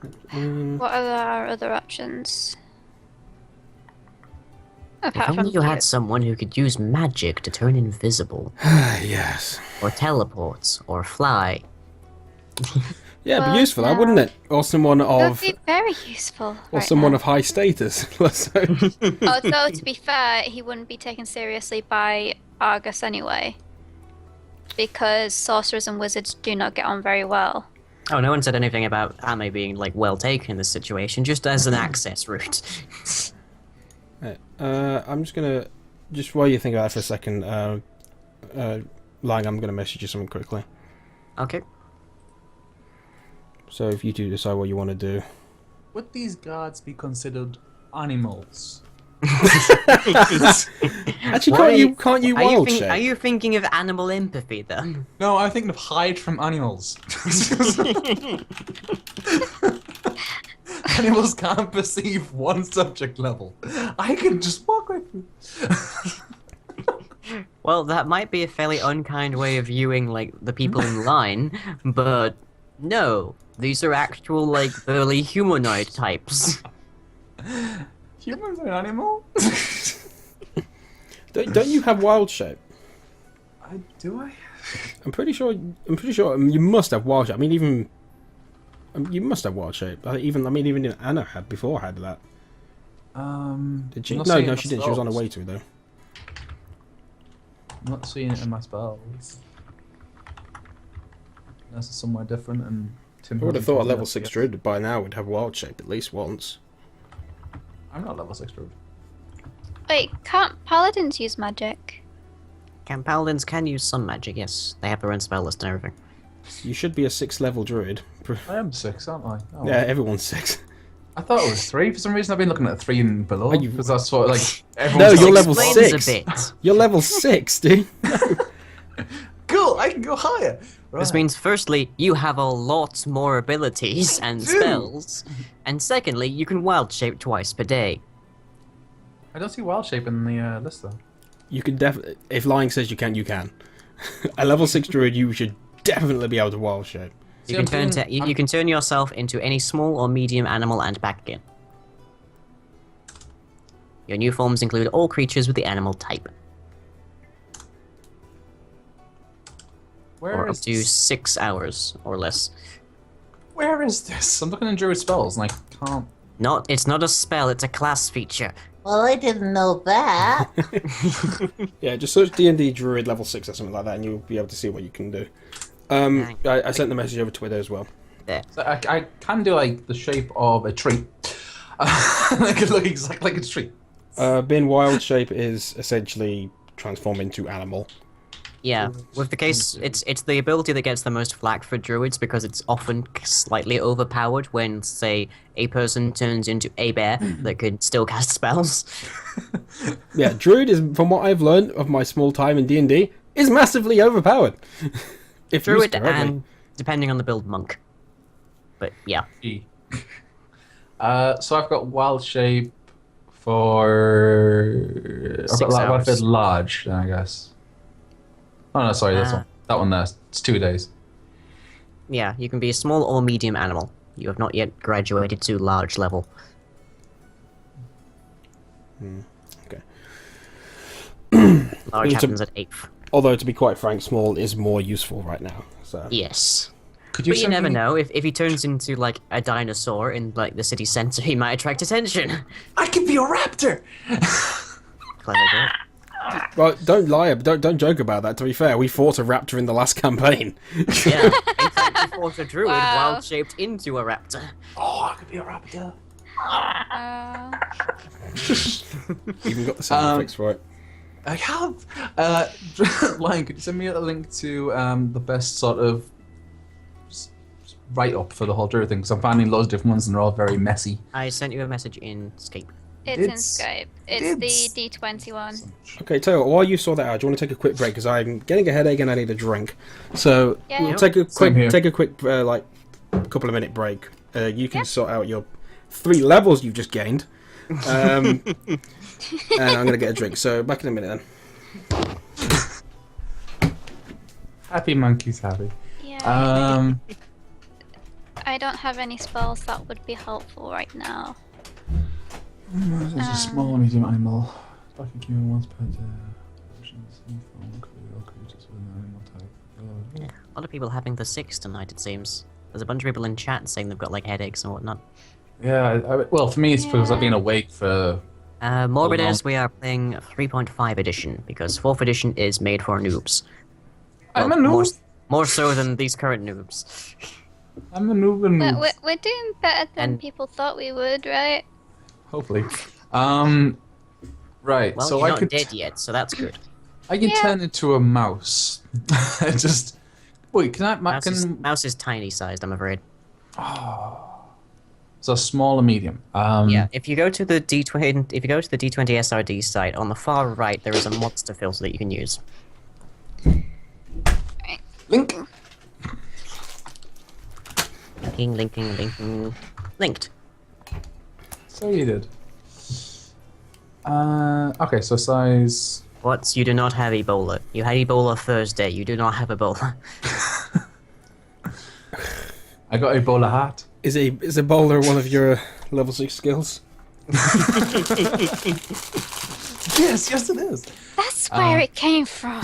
What are our other options? If Apart only from you had someone who could use magic to turn invisible, Yes. or teleport, or fly. Yeah, it'd be Well, useful, no. wouldn't it? Or someone That would of, be very useful. or right someone now. of high status. So- Although, to be fair, he wouldn't be taken seriously by Argus anyway. Because sorcerers and wizards do not get on very well. Oh, no one said anything about Ame being, like, well taken in this situation, just as an access route. Right, I'm just gonna, just while you think about that for a second, Lang, I'm gonna message you something quickly. Okay. So if you two decide what you want to do. Would these guards be considered animals? Actually, can't you wild shape? Are you thinking of animal empathy, though? No, I'm thinking of hide from animals. Animals can't perceive one subject level. I can just walk right through. Well, that might be a fairly unkind way of viewing, like, the people in line, but no. These are actual, like, early humanoid types. Humans are animals? Don't you have wild shape? Do I? I'm pretty sure you must have wild shape. I mean, even you must have wild shape. Even Anna had that. Did she? No, she didn't. She was on her way to though. I'm not seeing it in my spells. Unless it's somewhere different and Tim I would have thought a level probably 6 druid by now would have wild shape at least once. I'm not level 6 druid. Wait, can't paladins use magic? Paladins can use some magic, yes. They have their own spell list and everything. You should be a 6th level druid. I am 6, aren't I? Oh, Yeah, everyone's 6. I thought it was 3 for some reason. I've been looking at 3 and below. Are you- Because that's what, like, No, everyone's you're like, level Explains 6. a bit. You're level 6, dude. Cool, I can go higher. Right. This means, firstly, you have a lot more abilities and spells, and secondly, you can wild shape twice per day. I don't see wild shape in the list though. You can definitely. If lying says you can, you can. A level 6 druid, you should definitely be able to wild shape. See, You I'm can feeling- you can turn yourself into any small or medium animal and back again. Your new forms include all creatures with the animal type, Where or up is to this? 6 hours or less. Where is this? I'm looking in druid spells and I can't. It's not a spell, it's a class feature. Well, I didn't know that. Yeah, just search D&D druid level 6 or something like that, and you'll be able to see what you can do. I sent the message over Twitter as well. There. So I can do like the shape of a tree. I could look exactly like a tree. Being wild shape is essentially transform into animal. Yeah, with the case, it's the ability that gets the most flack for druids because it's often slightly overpowered when, say, a person turns into a bear that could still cast spells. Yeah, druid is, from what I've learned of my small time in D&D, is massively overpowered. If Druid used correctly. and, depending on the build, monk. But yeah. E. So I've got wild shape for. I've 6 got like, what if hours. it's large, then I guess. Oh no, sorry, this one. That one there. It's 2 days. Yeah, you can be a small or medium animal. You have not yet graduated to large level. Okay. Large It's a- happens at 8th. Although, to be quite frank, small is more useful right now. So Yes. Could But you send never me- know. If he turns into, like, a dinosaur in, like, the city centre, he might attract attention. I could be a raptor. Clever girl. Well, don't lie, don't joke about that. To be fair, we fought a raptor in the last campaign. Yeah. In fact, he fought a druid Wow. wild-shaped into a raptor. Oh, I could be a raptor. Even got the sound effects right. I have. Lion, could you send me a link to the best sort of write-up for the whole druid thing? Because I'm finding loads of different ones and they're all very messy. I sent you a message in Scape. It's in It's- Skype. It's it's- the D20 one. Okay, tell you what, while you saw that out, do you want to take a quick break? Because I'm getting a headache and I need a drink. So Yeah. we'll take a Same here. quick, like, couple of minute break. You can sort out your 3 levels you've just gained. And I'm going to get a drink. So back in a minute then. Happy monkeys, happy. Yeah. Um, I I don't have any spells that would be helpful right now. It's a small or medium animal. Back in human once per day. Yeah, a lot of people having the 6 tonight, it seems. There's a bunch of people in chat saying they've got like headaches and whatnot. Yeah, well, for me, it's because I've been awake for. Morbides, we are playing 3.5 edition because 4th edition is made for noobs. I'm a noob. More so than these current noobs. I'm a noob and But we're doing better than And- people thought we would, right? hopefully. Right. Well, so you're I not could. dead yet, so that's good. I can Yeah. turn into a mouse. Just wait. Can I? Mouse is tiny sized, I'm afraid. So small or medium. Yeah, if you go to the D20, if you go to the D20 SRD site on the far right, there is a monster filter that you can use. Link. Linking. Linked. So you did. Okay. So size. What? You do not have Ebola. You had Ebola Thursday. You do not have Ebola. I got a bowler hat. Is a bowler one of your level 6 skills? Yes, it is. That's where it came from.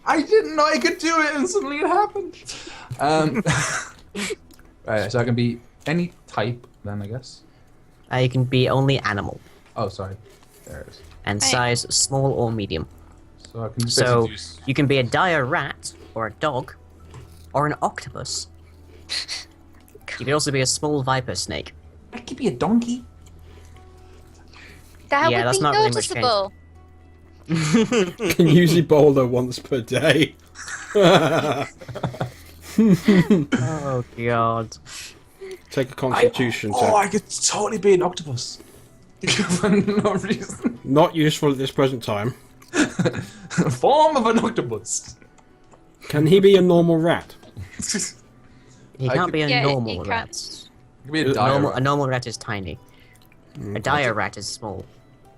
I didn't know I could do it, and suddenly it happened. Right, so I can be any type, then I guess. You can be only animal. Oh, sorry. There it is. And Right. size small or medium. So I can So basically use. you can be a dire rat, or a dog, or an octopus. You can also be a small viper snake. I could be a donkey. That Yeah, would that's be not really much change. noticeable. Can use Ebola once per day. Oh god. Take a constitution check. I could totally be an octopus. For no reason. Not useful at this present time. Form of an octopus. Can he be a normal rat? He I can't could- be a Yeah, normal he rat. can't. Could be a A normal, dire. a normal rat is tiny. A dire rat is small.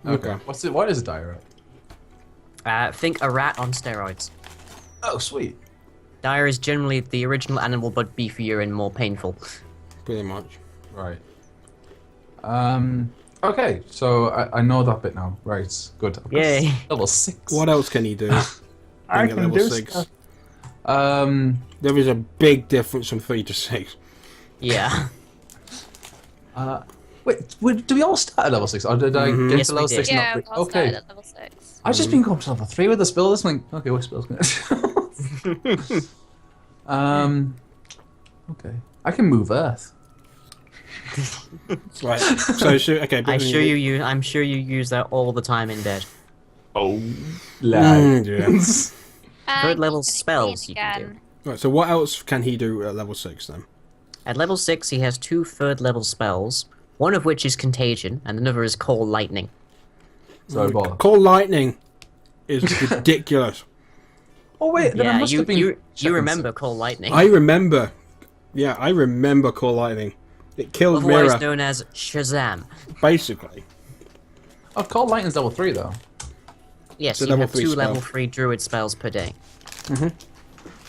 Okay. Okay. What is a dire rat? Think a rat on steroids. Oh, sweet. Dire is generally the original animal, but beefier and more painful. Pretty much. Right. Okay, so I know that bit now. Right, good. I've got Yay. Level 6. What else can he do? I Being at can level do 6. stuff. There is a big difference from 3 to 6. Yeah. Wait, do we all start at level 6? Or did I get Yes, to we level did. 6? and Yeah, not- we all okay. started at level 6. I've just been going to level 3 with the spell. This one, okay, what spell's going okay. I can move Earth. Right. So, okay. I'm sure you use that all the time in bed. Oh, Yeah. Third level And spells you can again. Right, so what else can he do at level 6 then? At level 6, he has 2 third level spells, one of which is Contagion, and another is Call Lightning. Sorry, bother. Call Lightning is ridiculous. Oh wait, then I Yeah, must have been. you checking remember Call Lightning. I remember. Yeah, I remember Call Lightning. It killed Otherwise Mira, known as Shazam. basically. Oh, Call Lightning's level 3 though. Yes, It's a you level have 3 2 spell. level 3 druid spells per day.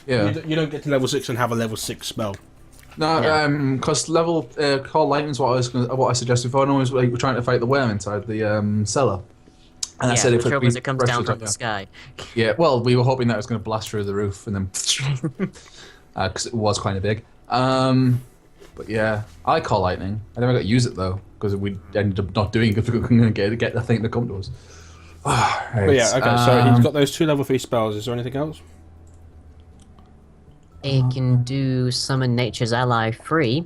Yeah. You don't get to level 6 and have a level 6 spell. No, Yeah. because level Call Lightning's what I suggested before. No one was like trying to fight the worm inside the cellar. And I Yeah, said the if trouble we is it comes down from yeah. the sky. Yeah, well, we were hoping that it was going to blast through the roof and then because it was kind of big. But yeah, I like Call Lightning. I never got to use it though because we ended up not doing it because we couldn't get the thing to come to us. Right. But yeah, okay, so he's got those 2 level 3 spells. Is there anything else? He can do Summon Nature's Ally free.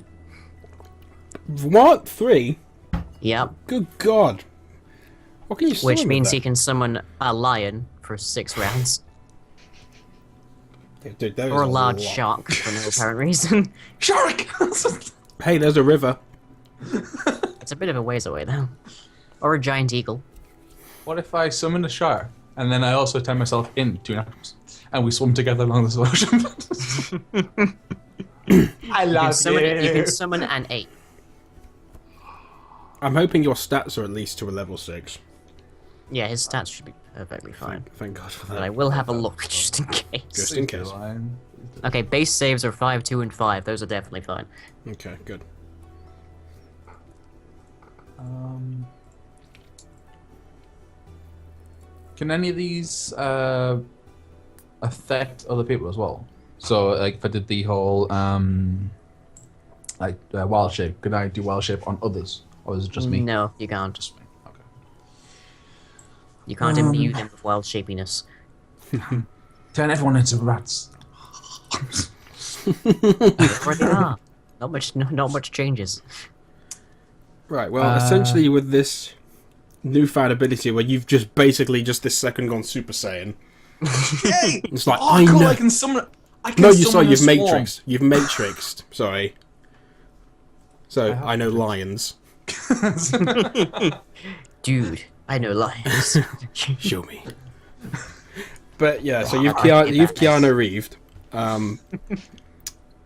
What? 3? Yep. Good God. What can you Which summon means with he can summon a lion for 6 rounds. that? Dude, that is Or a large lot. shark for no apparent reason. Shark. Hey, there's a river. It's a bit of a ways away though. Or a giant eagle. What if I summon a shark and then I also turn myself into an octopus and we swim together along this ocean? I love You can summon an ape. I'm hoping your stats are at least to a level 6. Yeah, his stats should be perfectly fine. Thank God for But that. I will have a look just in case. Just in case. Okay, base saves are 5, 2, and 5. Those are definitely fine. Okay, good. Can any of these affect other people as well? So, like, if I did the whole wild shape, could I do wild shape on others, or is it just me? No, you can't. Just me. Okay. You can't imbue them with wild shapiness. Turn everyone into rats. They already are. Not much changes. Right, well, essentially with this newfound ability where you've just basically just this second gone Super Saiyan. Yay! It's like, I can summon. No, you've matrixed. You've matrixed. Sorry. So, I know lions. Dude, I know lions. Show me. But yeah, so you've Keanu Reeved.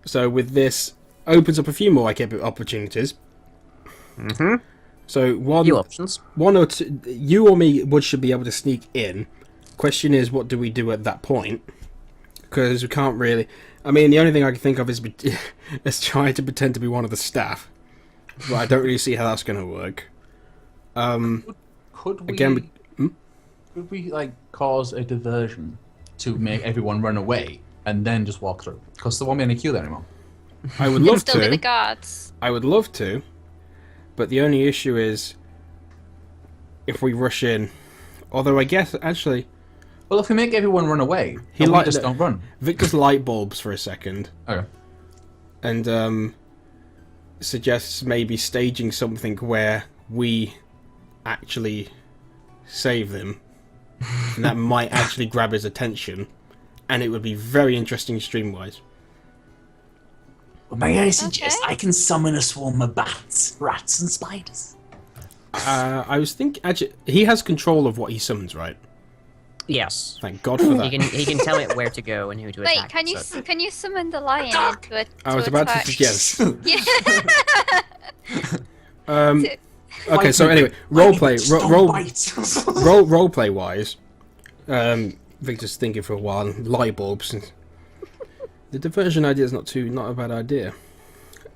So with this, opens up a few more opportunities. Mm-hmm. So Few options. one or two, you or me should be able to sneak in. Question is, what do we do at that point? Because we can't really. I mean, the only thing I can think of is trying to pretend to be one of the staff. But I don't really see how that's going to work. Could we? Again, Could we like cause a diversion to make everyone run away and then just walk through? Because there won't be any queue there anymore. I would You can love still be the to. guards. I would love to, but the only issue is if we rush in. Although I guess actually, Well, if we make everyone run away, He then we like- just don't run. Victor's light bulbs for a second, Okay. and suggests maybe staging something where we actually save them, and that might actually grab his attention, and it would be very interesting stream-wise. Well, may I suggest Okay. I can summon a swarm of bats, rats, and spiders? I was thinking, actually, he has control of what he summons, right? Yes. Thank God for that. He can tell it where to go and who to Wait, attack. can you summon the lion into a I was about to suggest. Yeah. Okay, so anyway, roleplay, roleplay wise, Victor's thinking for a while. And light bulbs. And the diversion idea is not a bad idea.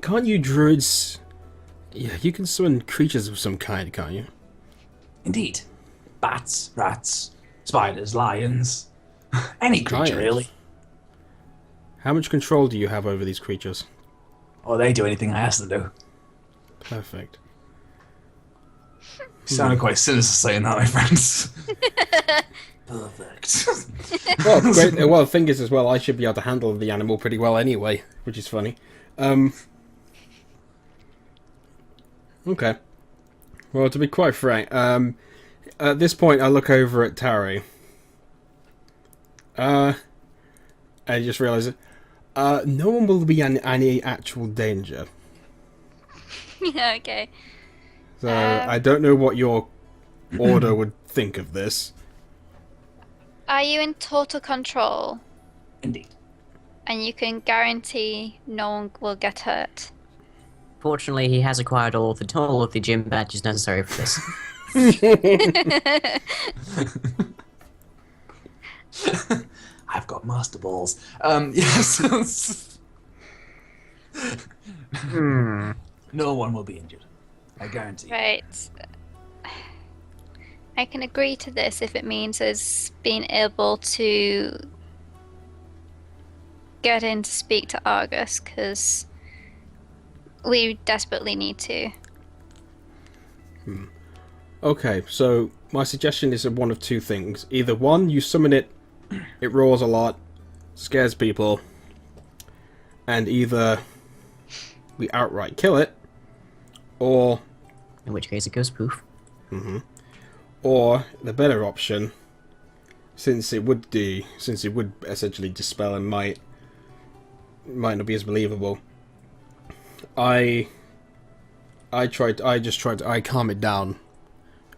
Can't you druids? Yeah, you can summon creatures of some kind, can't you? Indeed. Bats, rats, spiders, lions. Any creature, Lions. really. How much control do you have over these creatures? Or they do anything I ask them to. Perfect. You sounded quite sinister saying that, my friends. Perfect. Well, great. Well, the thing is, as well, I should be able to handle the animal pretty well anyway, which is funny. Okay. Well, to be quite frank, at this point, I look over at Tari. I just realise it. No one will be in any actual danger. Yeah, okay. So I don't know what your order would think of this. Are you in total control? Indeed. And you can guarantee no one will get hurt? Fortunately, he has acquired all of the gym badges necessary for this. I've got master balls. Yes. No one will be injured. I guarantee. Right. I can agree to this if it means us being able to get in to speak to Argus, because we desperately need to. Okay, so my suggestion is one of two things. Either one, you summon it, it roars a lot, scares people, and either we outright kill it, or In which case it goes poof. or the better option, since it would essentially dispel and might not be as believable. I calm it down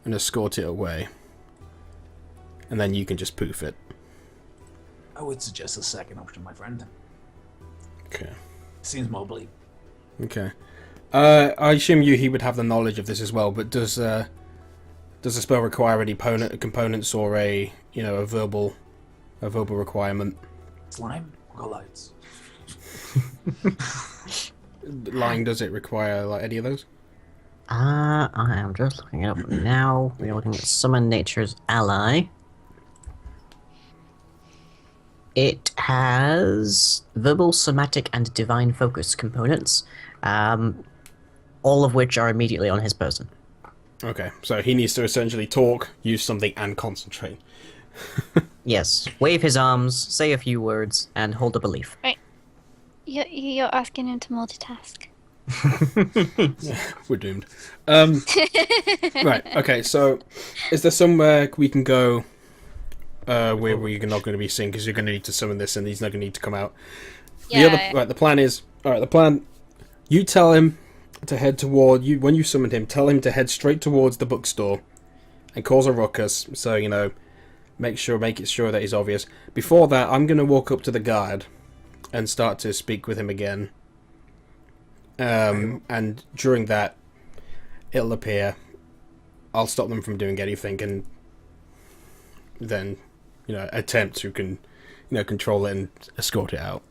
and escort it away, and then you can just poof it. I would suggest the second option, my friend. Okay. Seems more believable. Okay. I assume he would have the knowledge of this as well, but does Does the spell require any components or a verbal requirement? Slime or lights? Lying, does it require like any of those? I am just looking it up now. We're looking at Summon Nature's Ally. It has verbal, somatic, and divine focus components, all of which are immediately on his person. Okay, so he needs to essentially talk, use something, and concentrate. Yes, wave his arms, say a few words, and hold a belief. Right. You're asking him to multitask. We're doomed. Right, okay, so is there somewhere we can go where we're not going to be seen, because you're going to need to summon this and he's not going to need to come out? Yeah. The plan is... Alright, the plan... You tell him to head toward... When you summoned him, tell him to head straight towards the bookstore and cause a ruckus, so, make it sure that he's obvious. Before that, I'm going to walk up to the guard and start to speak with him again. And during that, it'll appear. I'll stop them from doing anything, and then, attempt to control it and escort it out.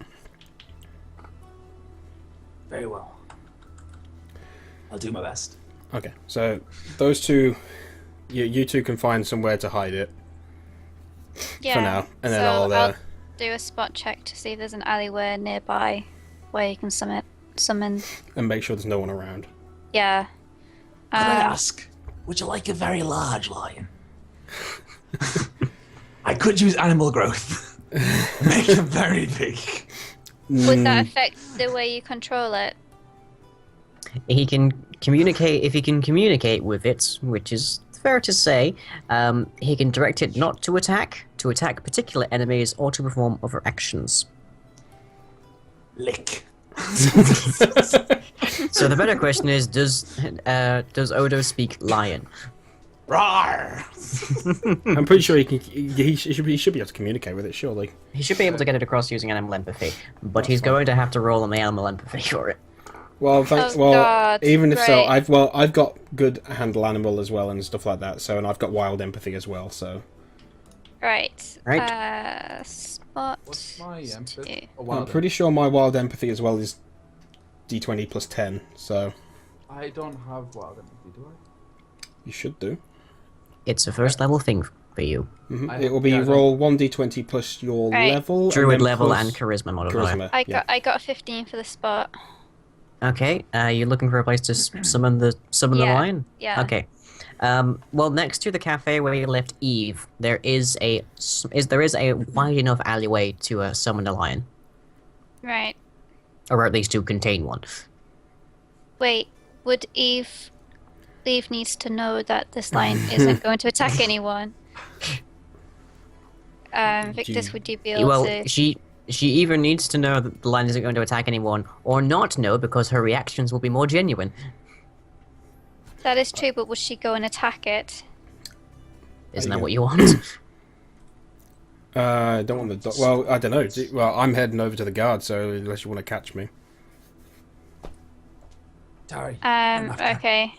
Very well. I'll do my best. Okay, so those two, you two can find somewhere to hide it Yeah. for now, and then so I'll do a spot check to see if there's an alleyway nearby where you can summon. and make sure there's no one around. Yeah. Could I ask, would you like a very large lion? I could use animal growth. Make it very big. Would that affect the way you control it? He can communicate, if he can communicate with it, which is fair to say, he can direct it not to attack particular enemies, or to perform other actions. Lick. So the better question is, does Odo speak lion? Roar! I'm pretty sure he should be able to communicate with it, surely. He should be able to get it across using animal empathy, but he's going to have to roll on the animal empathy for it. Well, God, even if so, right. I've got good handle animal as well and stuff like that. So, and I've got wild empathy as well. So, Right. Spot. What's my empathy? two. Oh, I'm wow, pretty sure my wild empathy as well is D20 plus 10. So, I don't have wild empathy, do I? you should do. It's a first level thing for you. It will be roll 1d20 plus your Right. level, Druid and then level plus and charisma modifier. charisma. I yeah. got a 15 for the spot. Okay, you're looking for a place to summon the Yeah, lion? yeah. Okay. Well, next to the cafe where you left Eve, there is a wide enough alleyway to summon a lion, Right. or at least to contain one. Wait, would Eve needs to know that this lion isn't going to attack anyone? Victus, would you be able Well, to... she either needs to know that the lion isn't going to attack anyone, or not know, because her reactions will be more genuine. That is true, but would she go and attack it? Isn't that what you want? I don't want the well, I don't know. Well, I'm heading over to the guard, so unless you want to catch me. Sorry. Okay.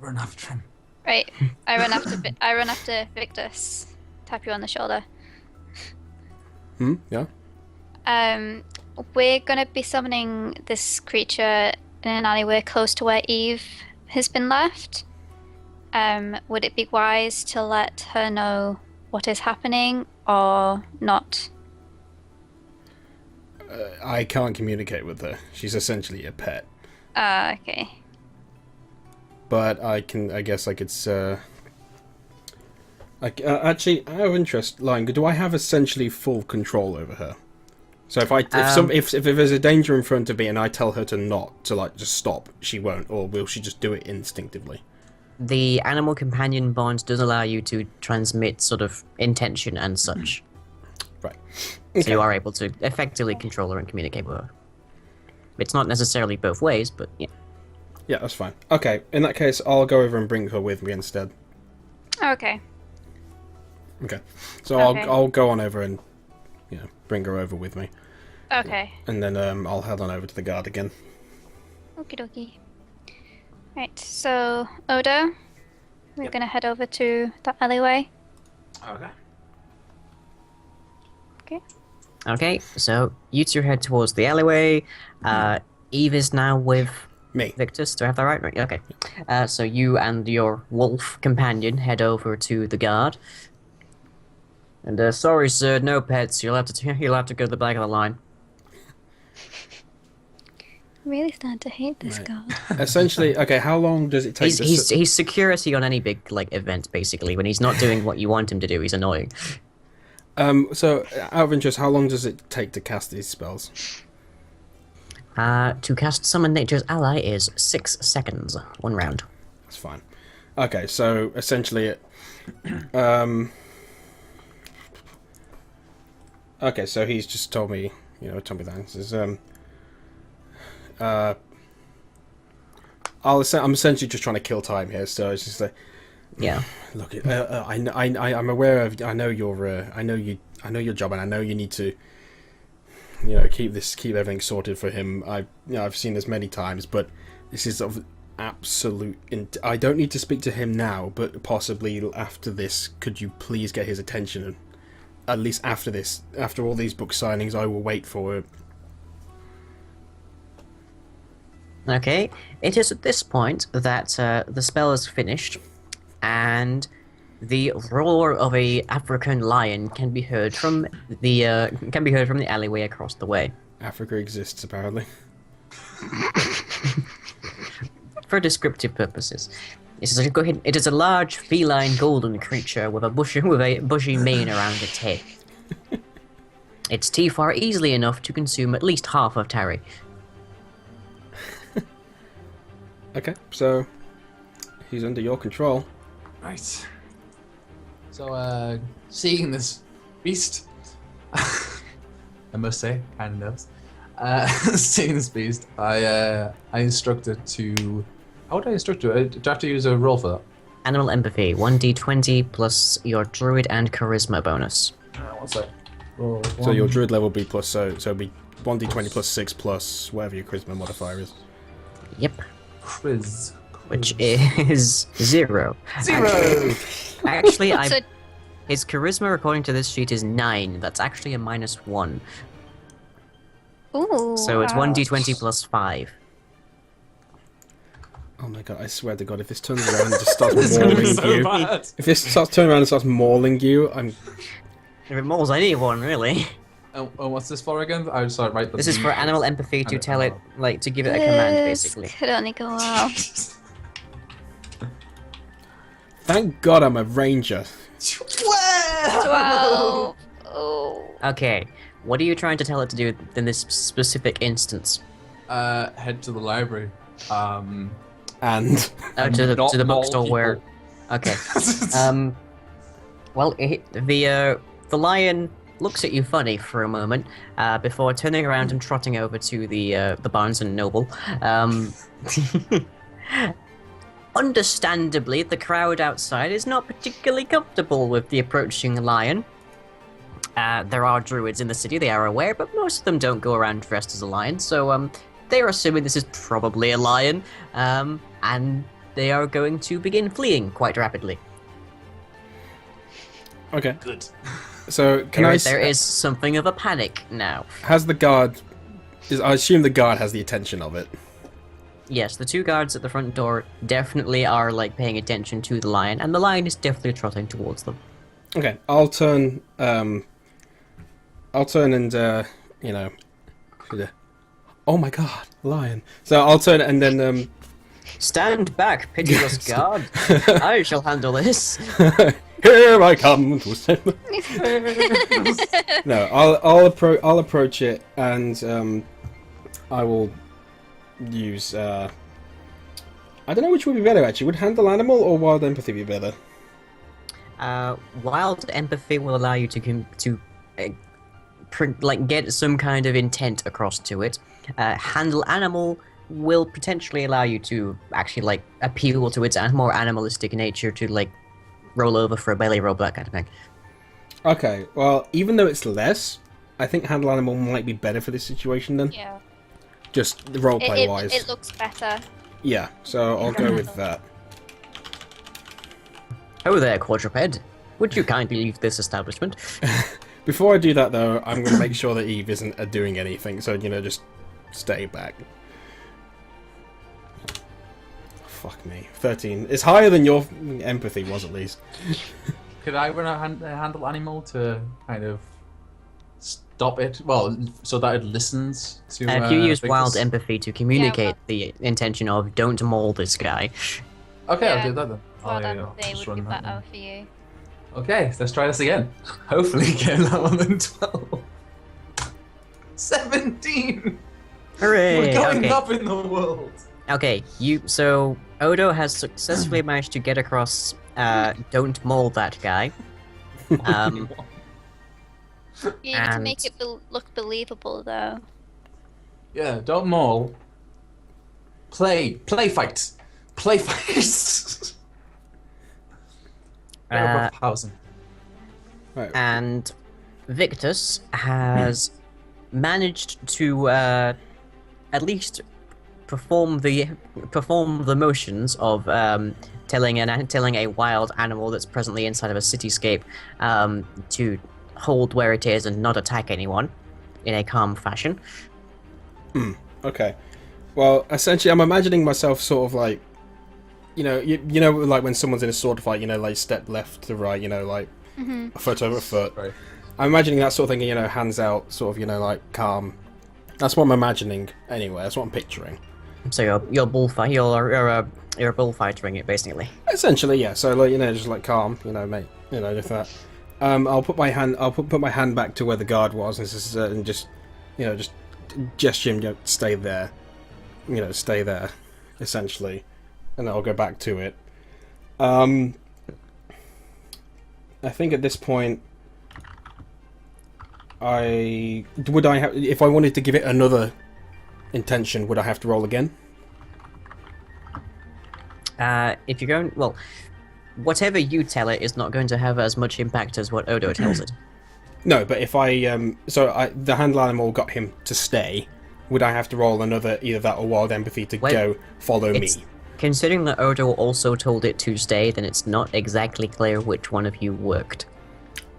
Run after him. Right. I run after Victus. Tap you on the shoulder. Yeah. We're gonna be summoning this creature in an alleyway close to where Eve has been left. Would it be wise to let her know what is happening or not? I can't communicate with her. She's essentially a pet. Okay. But I guess I could. Actually, out of interest, Lion, do I have essentially full control over her? So if there's a danger in front of me and I tell her to just stop, she won't, or will she just do it instinctively? The animal companion bond does allow you to transmit sort of intention and such. Right. So you are able to effectively control her and communicate with her. It's not necessarily both ways, but yeah. Yeah, that's fine. Okay, in that case, I'll go over and bring her with me instead. Okay. Okay. So Okay. I'll go on over and bring her over with me, Okay. and then I'll head on over to the guard again. Okie dokie. Right, so Odo, We're gonna head over to that alleyway. Okay. Okay. Okay, so you two head towards the alleyway. Eve is now with Me. Victus. Do I have that right? Right. Okay. So you and your wolf companion head over to the guard. And sorry, sir, no pets. You'll have to go to the back of the line. I'm really starting to hate this Right. guard. Essentially, okay. How long does it take? He's security on any big like event, basically. When he's not doing what you want him to do, he's annoying. So, out of interest, how long does it take to cast these spells? To cast Summon Nature's Ally is 6 seconds. 1 round. That's fine. Okay, so essentially, okay, so he's just told me, told me that. This is, I'm essentially just trying to kill time here, so it's just like, Yeah. look, I'm aware of, I know your job, and I know you need to, keep everything sorted for him. I've seen this many times, but this is of absolute. I don't need to speak to him now, but possibly after this, could you please get his attention? And at least after this, after all these book signings, I will wait for it. Okay. It is at this point that the spell is finished, and the roar of a African lion can be heard from the alleyway across the way. Africa exists, apparently. For descriptive purposes, it is a large feline golden creature with a bushy mane around its head. Its teeth are easily enough to consume at least half of Terry. Okay, so he's under your control. Right. So, seeing this beast, I must say, kind of nervous. Seeing this beast, I instruct it to. How would I instruct it? Do I have to use a roll for that? Animal empathy, 1d20 plus your druid and charisma bonus. One sec. Roll So your druid level will be plus, so it'll be 1d20 plus 6 plus whatever your charisma modifier is. Yep. Quiz. Which is 0. 0! Actually, So- his charisma, according to this sheet, is 9. That's actually a -1. Ooh. So it's 1d20 plus 5. Oh my god, I swear to god, if this turns around and just starts This is gonna be mauling so you. bad. If this starts turning around and starts mauling you, I'm. If it mauls anyone, really. Oh, what's this for again? I'm sorry, right. This is for animal empathy to tell it, to give it a This command, basically. could only go well. Thank god I'm a ranger. 12. Oh. Okay, what are you trying to tell it to do in this specific instance? Head to the library. And. To not the maul bookstore where... people. Okay. Well, the lion looks at you funny for a moment, before turning around and trotting over to the Barnes and Noble. Understandably, the crowd outside is not particularly comfortable with the approaching lion. There are druids in the city, they are aware, but most of them don't go around dressed as a lion, so they're assuming this is probably a lion, and they are going to begin fleeing quite rapidly. Okay. Good. So, There is something of a panic now. Has the guard. I assume the guard has the attention of it. Yes, the 2 guards at the front door definitely are, paying attention to the lion, and the lion is definitely trotting towards them. Okay, I'll turn and, oh my god, lion. So I'll turn it and then, Stand back, pitiless guard. I shall handle this. here I come to save the... No, I'll approach it and, I will use, I don't know which would be better actually. Would handle animal or wild empathy be better? Wild empathy will allow you to get some kind of intent across to it. Handle animal will potentially allow you to actually appeal to its more animalistic nature to roll over for a belly rub, that kind of thing. Okay, well, even though it's less, I think handle animal might be better for this situation then. Yeah. Just roleplay wise. It looks better. Yeah, so I'll go with that. Oh there, quadruped. Would you kindly leave this establishment? Before I do that, though, I'm going to make sure that Eve isn't doing anything, so, just stay back. Fuck me. 13. It's higher than your empathy was, at least. Could I run a handle animal to kind of stop it? Well, so that it listens to. If you use Victus? wild empathy to communicate well- the intention of don't maul this guy. Okay, Yeah. I'll do that then. Well, yeah, then I'll they just would be run that better then. for you. Okay, let's try this again. Hopefully get that one than 12. 17! Hooray! We're going okay. up in the world! Okay, so Odo has successfully managed to get across don't maul that guy. You need to make And- it look believable, though. Yeah, don't maul. Play fight! Play fight! Housing. Right. And Victus has managed to at least perform the motions of telling a wild animal that's presently inside of a cityscape to hold where it is and not attack anyone in a calm fashion. Okay. Well, essentially, I'm imagining myself sort of like, you know, like when someone's in a sword fight, like step left to right, like a foot over a foot. Right. I'm imagining that sort of thing, hands out, sort of, like calm. That's what I'm imagining. Anyway, that's what I'm picturing. So you're bullfightering it basically. Essentially, yeah. So like, just like calm, mate, just that. I'll put my hand back to where the guard was, and just gesture him, stay there, stay there, essentially, and I'll go back to it. I think at this point, if I wanted to give it another intention, would I have to roll again? If you're going, well, whatever you tell it is not going to have as much impact as what Odo tells it. No, but if the handle animal got him to stay, would I have to roll another, either that or wild empathy to Well, go follow me? Considering that Odo also told it to stay, then it's not exactly clear which one of you worked.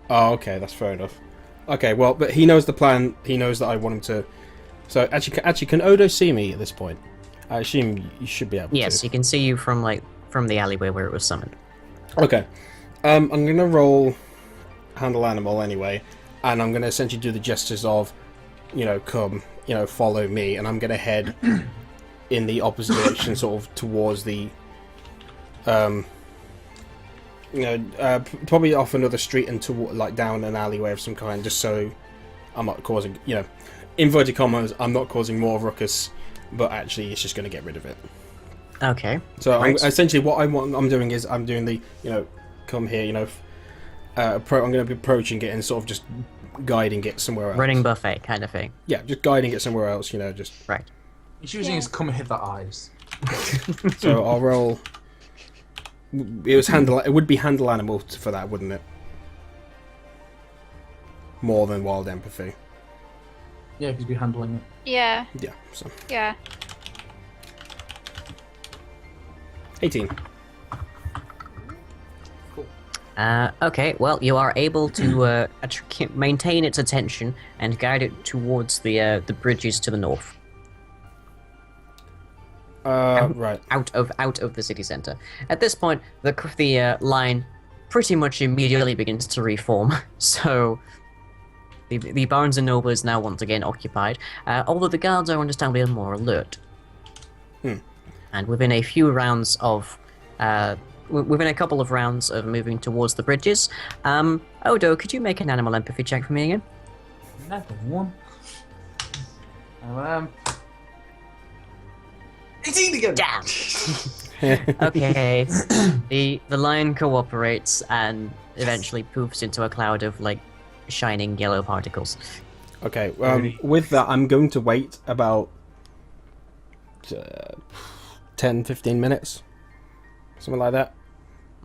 Oh, okay, that's fair enough. Okay, well, but he knows the plan. He knows that I want him to. So actually, can Odo see me at this point? I assume you should be able to. Yes, he can see you from the alleyway where it was summoned. Okay. I'm gonna roll handle animal anyway, and I'm gonna essentially do the gestures of, come, follow me, and I'm gonna head in the opposite direction, sort of towards the, probably off another street and down an alleyway of some kind, just so I'm not causing, inverted commas, I'm not causing more ruckus, but actually it's just gonna get rid of it. Okay. So right. essentially, what I'm doing is I'm doing the, come here, I'm going to be approaching it and sort of just guiding it somewhere else. Running buffet kind of thing. Yeah, just guiding it somewhere else, just. Right. He's using his come and hit the eyes. So I'll roll. It would be handle animal for that, wouldn't it? More than wild empathy. Yeah, because we're handling it. Yeah, Yeah. So yeah. 18. Okay, well, you are able to maintain its attention and guide it towards the bridges to the north, Right. out of the city center. At this point, the line pretty much immediately begins to reform. So the Barnes and Noble is now once again occupied, although the guards are understandably more alert. And within a few rounds of within a couple of rounds of moving towards the bridges, Odo, could you make an animal empathy check for me again? Another one. 18 again! Damn! Okay. The lion cooperates and eventually poofs into a cloud of shining yellow particles. Okay. With that, I'm going to wait about 10-15 minutes, something like that,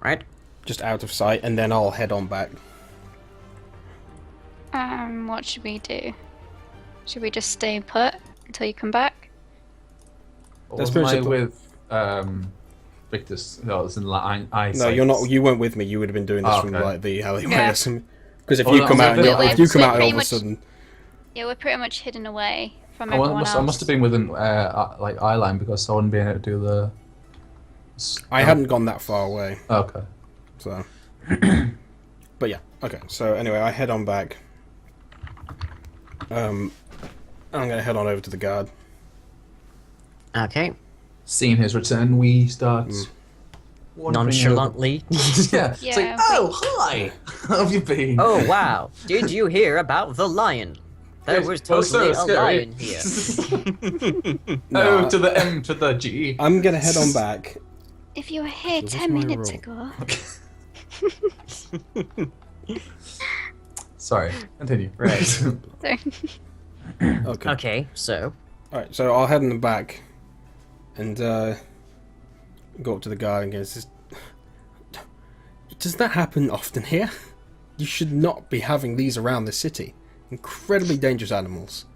Right? just out of sight, and then I'll head on back. What should we do? Should we just stay put until you come back? That's Wasn't I pretty with Victor's. No, it's in eyesight. No, you're not. You weren't with me. You would have been doing this from okay. like the alleyway Yeah. or something. Because if Oh, you no, come out, we're- if you come we're out pretty all of a much- sudden, Yeah, we're pretty much hidden away from I everyone else. must have been within like eye line because I wouldn't be able to do the. I hadn't gone that far away. Okay. So, but yeah, okay. So anyway, I head on back. I'm gonna head on over to the guard. Okay. Seeing his return, we start wandering Nonchalantly. over. Yeah. It's like, Yeah. oh hi, how have you been? Oh wow! Did you hear about the lion? There Yes, was well, totally so a scary. lion here. Oh, to the M to the G. I'm gonna head on back. If you were here what's 10 my minutes role? ago. Sorry, continue. Right. So, Okay. Okay, so All right. So I'll head in the back, and go up to the guard and go. Does that happen often here? You should not be having these around the city. Incredibly dangerous animals.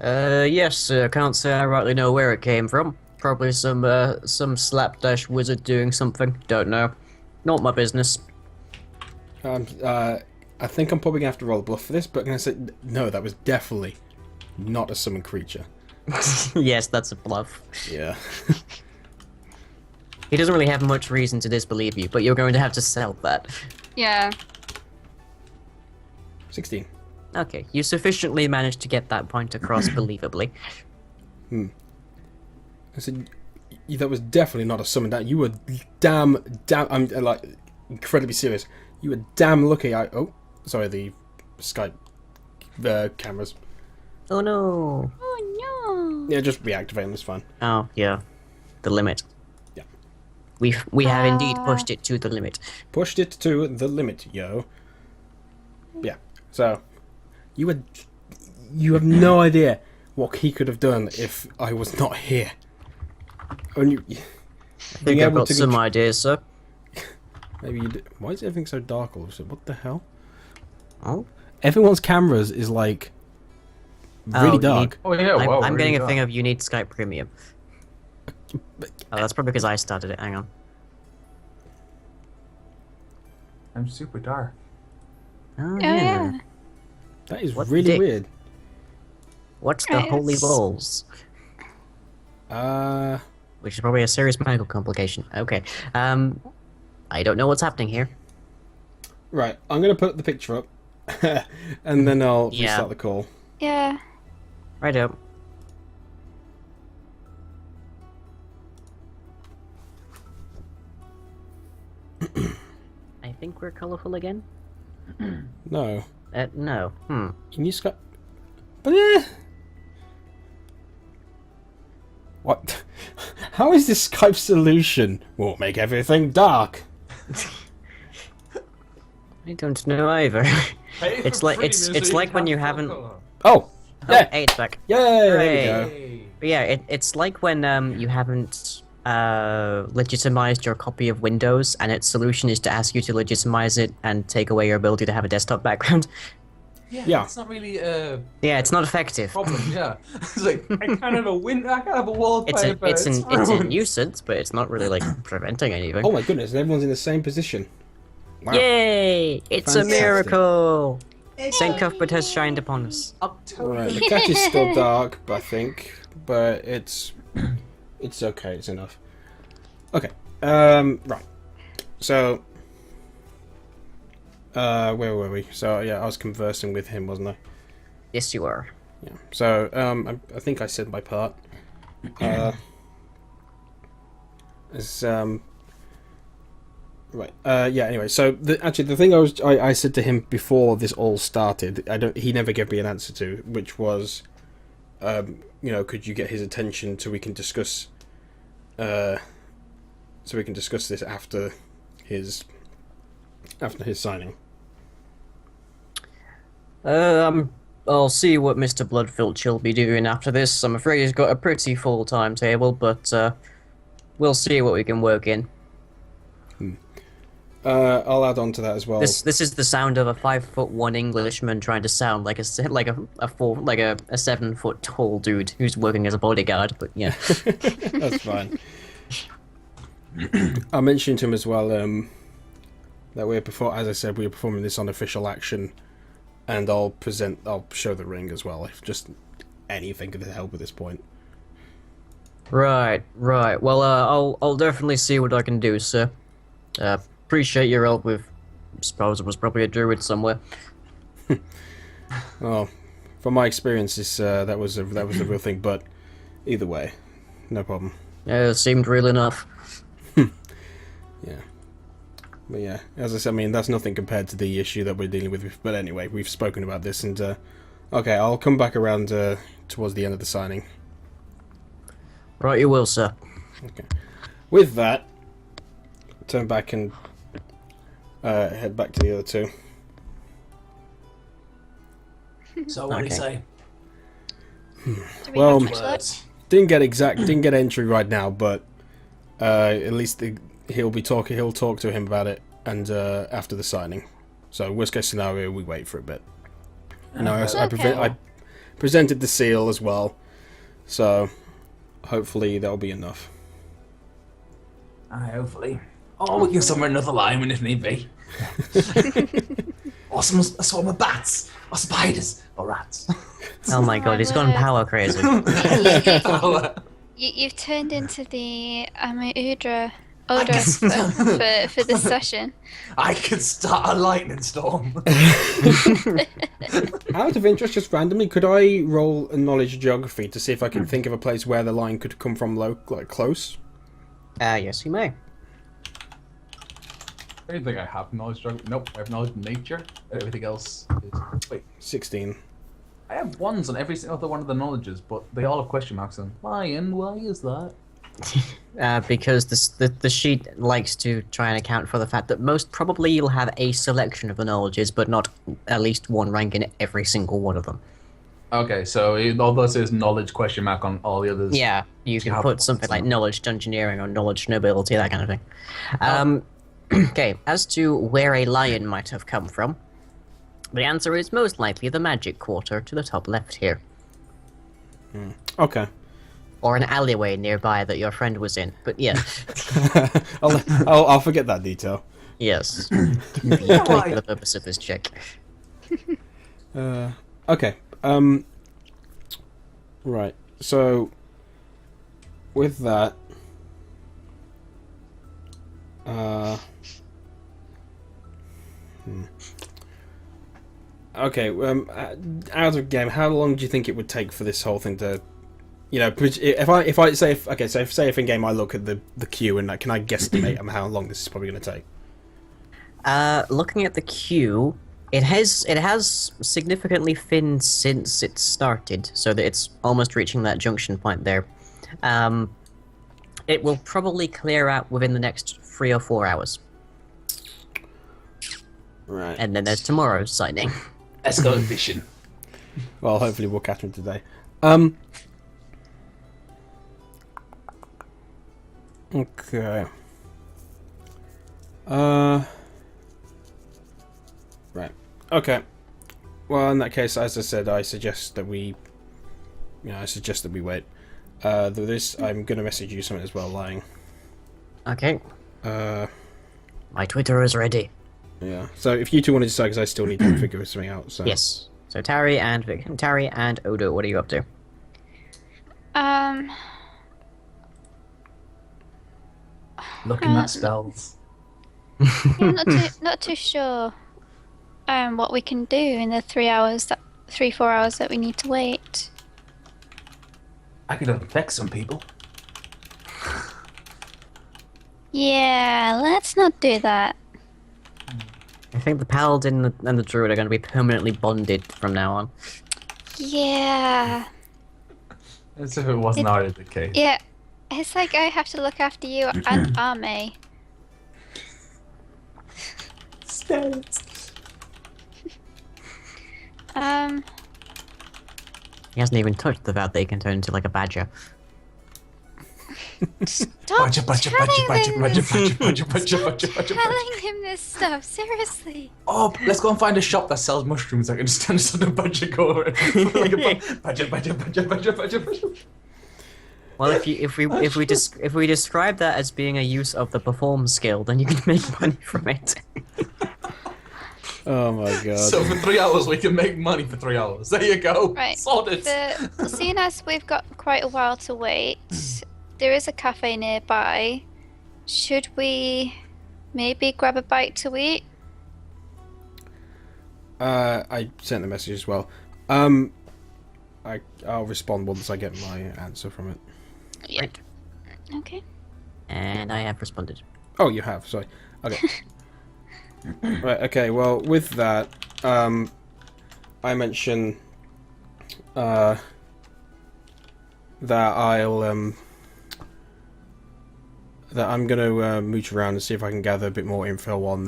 yes, can't say I rightly know where it came from. Probably some slapdash wizard doing something. Don't know. Not my business. I think I'm probably gonna have to roll a bluff for this, but I'm gonna say no. That was definitely not a summoned creature. Yes, that's a bluff. Yeah. He doesn't really have much reason to disbelieve you, but you're going to have to sell that. yeah. 16. Okay, you sufficiently managed to get that point across believably. I said that was definitely not a summoned. You were damn. I'm like incredibly serious. You were damn lucky. Oh, sorry. The Skype cameras. Oh no. Oh Yeah, just reactivate them. It's fine. Oh yeah, the limit. Yeah. We have indeed pushed it to the limit. Pushed it to the limit, yo. Yeah. So, you have no idea what he could have done if I was not here. And you, I think I've got some ideas, sir. maybe you. Why is everything so dark all of a sudden? What the hell? Oh, Everyone's cameras is like really you dark. Oh yeah, I'm, wow, I'm really getting a dark. thing of you need Skype Premium. Oh, that's probably because I started it. Hang on. I'm super dark. Oh yeah. yeah. That is What really dick? weird. What's the Right, holy it's- balls? Which is probably a serious medical complication. Okay. I don't know what's happening here. Right. I'm gonna put the picture up, and then I'll Yeah. restart the call. Yeah. Righto. I think we're colorful again. No. No. Hmm. Can you Skype? But what? How is this Skype solution? Won't make everything dark. I don't know either. It's like it's like when you haven't. Oh, Oh, yeah. hey, it's back. Yay! There we Hooray. go. But yeah, it's like when you haven't legitimized your copy of Windows, and its solution is to ask you to legitimize it and take away your ability to have a desktop background. Yeah. It's not really a Yeah, it's not effective. problem. Yeah. It's like I can't have I can't have a wallpaper. It's a nuisance, but it's not really like preventing anything. Oh my goodness! And everyone's in the same position. Wow. Yay! It's Fantastic. a miracle. Saint Cuthbert has shined upon us. Right. The cat is still dark, I think, but it's okay. It's enough. Okay. Right. So. Where were we? So yeah, I was conversing with him, wasn't I? Yes, you are. Yeah. So I think I said my part. As right. Yeah. Anyway, so actually the thing I said to him before this all started, he never gave me an answer to, which was, could you get his attention so we can discuss, this after his signing. I'll see what Mr. Bloodfilch will be doing after this. I'm afraid he's got a pretty full timetable, but we'll see what we can work in. I'll add on to that as well. This is the sound of a 5'1" Englishman trying to sound like a 7 foot tall dude who's working as a bodyguard. But yeah, That's fine. I mentioned to him as well that as I said, we're performing this on official action, and I'll show the ring as well. If just anything could help at this point. right. Well, I'll definitely see what I can do, sir. Appreciate your help with. I suppose it was probably a druid somewhere. Well, from my experiences, that was a real thing. But either way, no problem. Yeah, it seemed real enough. Yeah. But yeah, as I said, I mean, that's nothing compared to the issue that we're dealing with. But anyway, we've spoken about this, and okay, I'll come back around towards the end of the signing. Right, you will, sir. Okay. With that, turn back and head back to the other two. So what do you say? Do we Well, have much luck? didn't get entry right now, but at least he'll talk to him about it, and after the signing. So worst case scenario, we wait for a bit. And I presented the seal as well, so hopefully that'll be enough. Aye, hopefully. Oh, we can summon another lineman if need be. Or a swarm of bats, or spiders, or rats. Oh my god, he's gone power crazy. You've turned into the Udra Odra for this session. I could start a lightning storm. Out of interest, just randomly, could I roll a knowledge geography to see if I can think of a place where the line could come from, close? Yes, you may. I don't think I have knowledge. Nope, I have knowledge of nature. Everything else is. Wait, 16. I have ones on every single other one of the knowledges, but they all have question marks on. Lion, why is that? Because the sheet likes to try and account for the fact that most probably you'll have a selection of the knowledges, but not at least one rank in every single one of them. Okay, so although it says knowledge question mark on all the others. Yeah, you can have put something like knowledge engineering or knowledge nobility, that kind of thing. Okay, as to where a lion might have come from, the answer is most likely the magic quarter to the top left here. Okay. Or an alleyway nearby that your friend was in, but yeah. I'll forget that detail. Yes. For the purpose of this check. Okay. Right. So, with that, okay. Out of game, how long do you think it would take for this whole thing to, if in game I look at the queue and can I guesstimate how long this is probably going to take? Looking at the queue, it has significantly thinned since it started, so that it's almost reaching that junction point there. It will probably clear out within the next 3 or 4 hours. Right. And then there's tomorrow's signing. Let's go fishing. Well, hopefully we'll catch him today. Okay. Right. Okay. Well, in that case, as I said, I suggest that we wait. I'm gonna message you something as well, lying. Okay. My Twitter is ready. Yeah. So if you two want to decide, because I still need to figure something out. So. Yes. So Tari and Odo, what are you up to? Looking at spells. Yeah, not too sure. What we can do in the 3-4 hours that we need to wait. I could infect some people. Yeah, let's not do that. I think the paladin and the druid are going to be permanently bonded from now on. Yeah. As if it wasn't already the case. Yeah. It's like I have to look after you and Ame. He hasn't even touched the fact that he can turn into like a badger. Stop telling him this stuff. Seriously. Oh, let's go and find a shop that sells mushrooms. I can just on a budget go over it. Like a budget. Well, if we describe that as being a use of the perform skill, then you can make money from it. Oh my god. So for 3 hours we can make money for 3 hours. There you go. Right. Sorted. Seeing as we've got quite a while to wait, there is a cafe nearby. Should we maybe grab a bite to eat? I sent the message as well. I'll respond once I get my answer from it. Yeah. Right. Okay. And I have responded. Oh, you have. Sorry. Okay. Right. Okay. Well, with that, I mention that I'm gonna mooch around and see if I can gather a bit more info on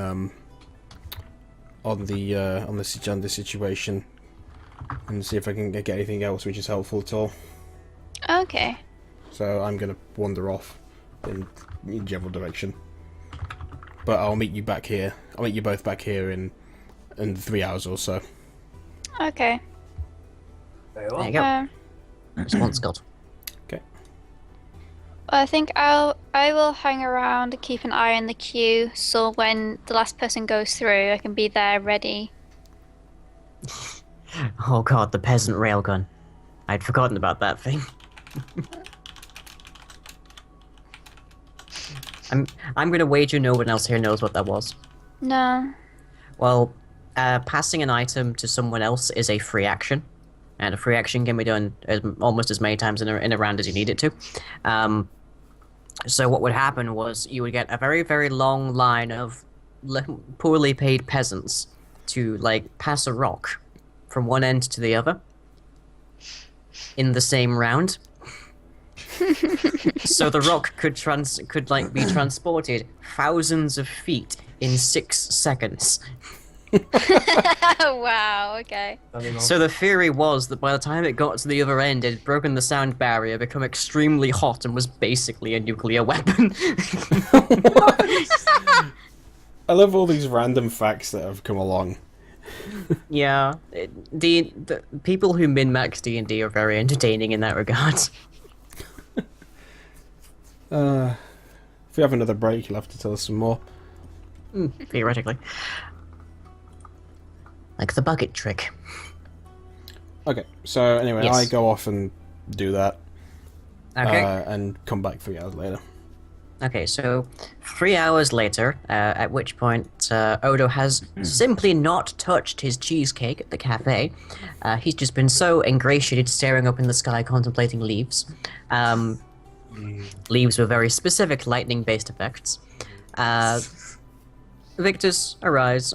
the situation, and see if I can get anything else which is helpful at all. Okay. So I'm gonna wander off in general direction, but I'll meet you back here. I'll meet you both back here in 3 hours or so. Okay. Very There well. you go. Response got. Okay. Well, I think I will hang around and keep an eye on the queue, so when the last person goes through, I can be there ready. Oh god, the peasant railgun. I'd forgotten about that thing. I'm gonna wager no one else here knows what that was. No. Well, passing an item to someone else is a free action, and a free action can be done almost as many times in a round as you need it to. So what would happen was you would get a very, very long line of poorly paid peasants to, like, pass a rock from one end to the other in the same round. So the rock could be transported thousands of feet in 6 seconds. Wow, okay. So the theory was that by the time it got to the other end, it had broken the sound barrier, become extremely hot, and was basically a nuclear weapon. I love all these random facts that have come along. Yeah, the people who min-max D&D are very entertaining in that regard. If we have another break, you'll have to tell us some more. Theoretically. Like the bucket trick. Okay, so anyway, Yes. I go off and do that, Okay. and come back 3 hours later. Okay, so 3 hours later, at which point Odo has simply not touched his cheesecake at the cafe. He's just been so ingratiated, staring up in the sky, contemplating leaves. Leaves with very specific lightning-based effects. Victus arrives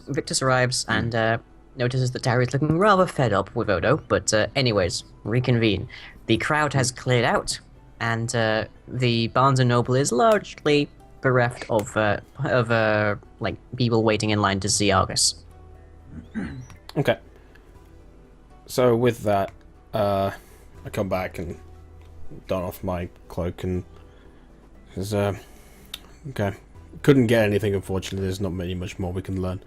and notices that Terry's looking rather fed up with Odo, but anyways, reconvene. The crowd has cleared out, and the Barnes & Noble is largely bereft of like people waiting in line to see Argus. Okay. So with that, I come back and don off my cloak and says, okay. Couldn't get anything, unfortunately. There's not much more we can learn.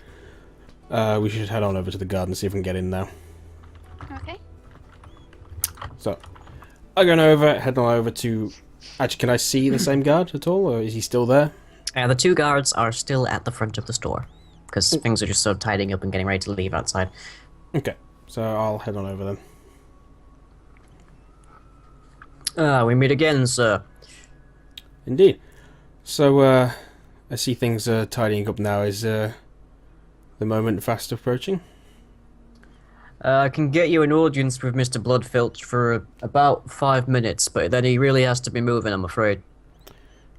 We should head on over to the garden and see if we can get in now. Okay. So, I go over, head on over to... Actually, can I see the same guard at all, or is he still there? The two guards are still at the front of the store, because things are just sort of tidying up and getting ready to leave outside. Okay, so I'll head on over then. We meet again, sir. Indeed. So, I see things are tidying up now. Is the moment fast approaching? I can get you an audience with Mr. Bloodfilch for about 5 minutes, but then he really has to be moving, I'm afraid.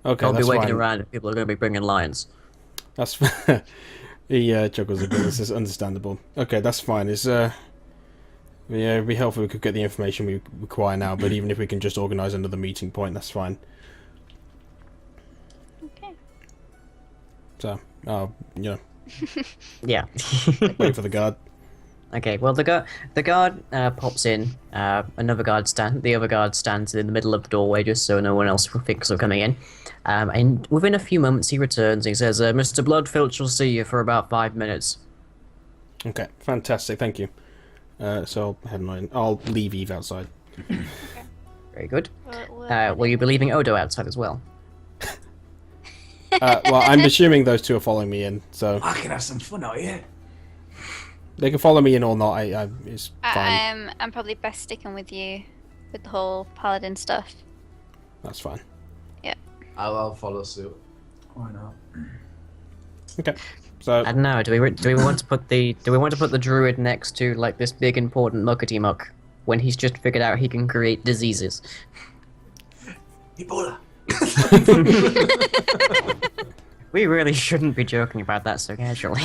Okay, I'll be that's waiting fine. around if people are going to be bringing lions. That's he chuckles a bit. This is understandable. Okay, that's fine. It's yeah, it'd be helpful if we could get the information we require now. But even if we can just organise another meeting point, that's fine. Okay. So, you know, Yeah. wait for the guard. Okay, well the guard pops in. The other guard stands in the middle of the doorway just so no one else thinks of coming in. And within a few moments he returns. He says, "Mr. Bloodfilch will see you for about 5 minutes." Okay, fantastic. Thank you. So I'll head on. I'll leave Eve outside. Very good. Will you be leaving Odo outside as well? Well, I'm assuming those two are following me in, so I can have some fun out here. they can follow me in or not. It's fine. I'm probably best sticking with you with the whole paladin stuff. That's fine. Yeah. I'll follow suit. Why not? Okay. So I don't know. Do we want to put the druid next to like this big important muckety muck when he's just figured out he can create diseases? Ebola. We really shouldn't be joking about that so casually.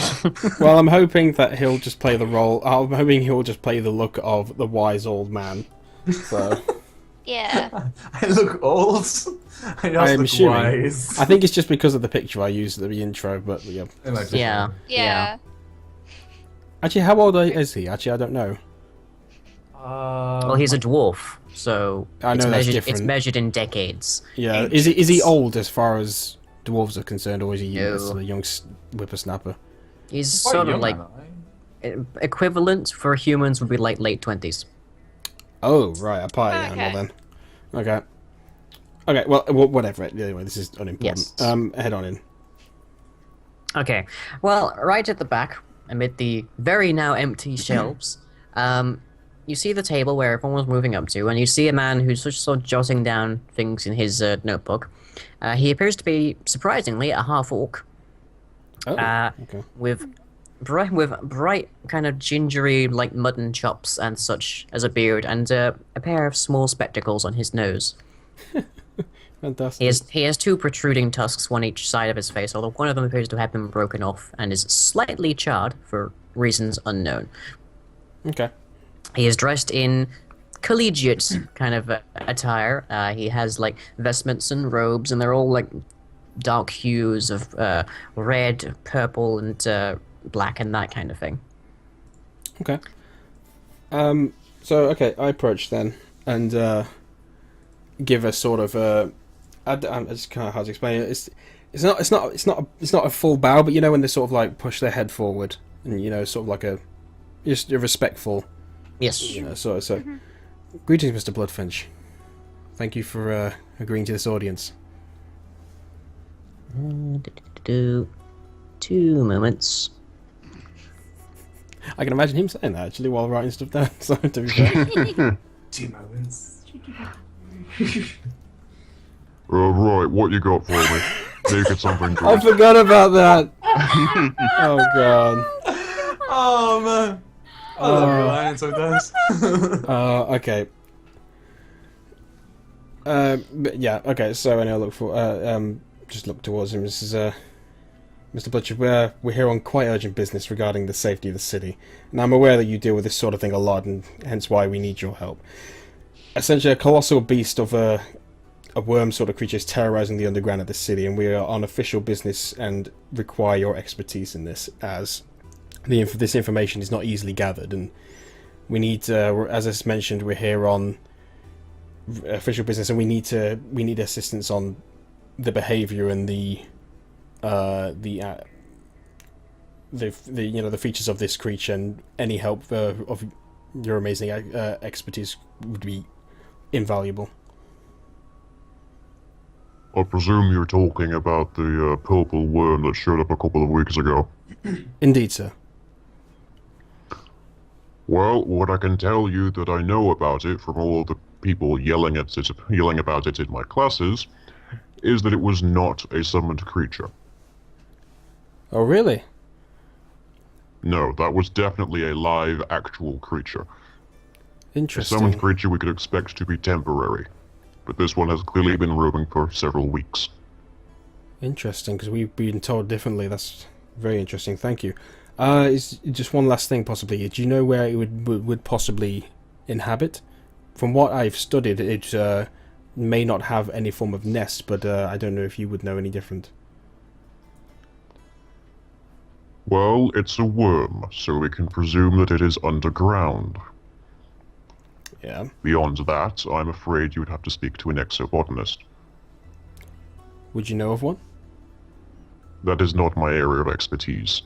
well, I'm hoping that he'll just play the role. I'm hoping he'll just play the look of the wise old man. So Yeah. I look old. I am look assuming. wise. I think it's just because of the picture I used at the intro. But yeah. It might be Yeah. Yeah. Actually, how old is he? Actually, I don't know. Well, he's a dwarf, so I know that's different. It's measured in decades. Yeah. Is he old as far as dwarves are concerned, or is he No. a young whippersnapper? He's quite sort of young, like equivalent for humans would be like late 20s. Oh, right, a party Okay. animal then. Okay. Okay, well, whatever. Anyway, this is unimportant. Yes. Head on in. Okay, well, right at the back, amid the very now empty shelves, you see the table where everyone was moving up to, and you see a man who's just sort of jotting down things in his notebook. He appears to be, surprisingly, a half-orc, Oh, okay. with bright kind of gingery, like mutton chops and such as a beard, and a pair of small spectacles on his nose. Fantastic. He has two protruding tusks, one each side of his face, although one of them appears to have been broken off and is slightly charred for reasons unknown. Okay. He is dressed in collegiate kind of attire. He has like vestments and robes, and they're all like dark hues of red, purple, and black, and that kind of thing. Okay. So okay, I approach then and give a sort of it's kind of hard to explain it. It's not a full bow, but you know when they sort of like push their head forward and you know sort of like just a respectful. Yes. You know, so greetings, Mr. Bloodfinch. Thank you for agreeing to this audience. 2 moments. I can imagine him saying that actually while writing stuff down. So to be fair. 2 moments. Right, what you got for me? Make it something good. I forgot about that. Oh god. Oh man. I love relying sometimes. Okay. But yeah. Okay. So anyway, I look for just look towards him. This is Mr. Butcher. We're here on quite urgent business regarding the safety of the city, and I'm aware that you deal with this sort of thing a lot, and hence why we need your help. Essentially, a colossal beast of a worm sort of creature is terrorizing the underground of the city, and we are on official business and require your expertise in this, as this information is not easily gathered, and we need, as I mentioned, we're here on official business, and we need assistance on the behavior and the features of this creature, and any help of your amazing expertise would be invaluable. I presume you're talking about the purple worm that showed up a couple of weeks ago. Indeed, sir. Well, what I can tell you that I know about it from all the people yelling about it in my classes is that it was not a summoned creature. Oh, really? No, that was definitely a live, actual creature. A Interesting. summoned creature we could expect to be temporary, but this one has clearly been roaming for several weeks. Interesting, because we've been told differently. That's very interesting. Thank you. Is just one last thing, possibly. Do you know where it would possibly inhabit? From what I've studied, it may not have any form of nest, but I don't know if you would know any different. Well, it's a worm, so we can presume that it is underground. Yeah. Beyond that, I'm afraid you would have to speak to an exobotanist. Would you know of one? That is not my area of expertise.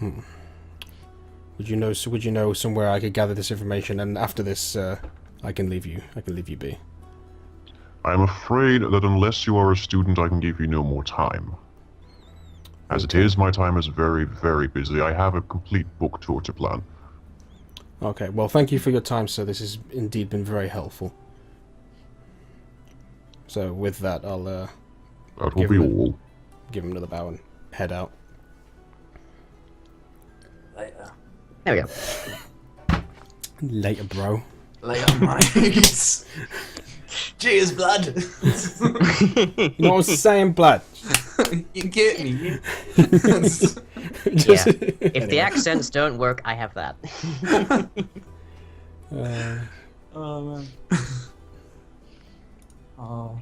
Would you know somewhere I could gather this information, and after this, I can leave you. I can leave you be. I'm afraid that unless you are a student, I can give you no more time. As it is, my time is very, very busy. I have a complete book tour to plan. Okay, well, thank you for your time, sir. This has indeed been very helpful. So, with that, I'll, That will be all. give him another bow and head out. Later. There we go. Later, bro. Later, mate. Cheers, blood. You know what I'm saying, blood? You get me. Just- Yeah. If Anyway. the accents don't work, I have that. Oh, man. Oh.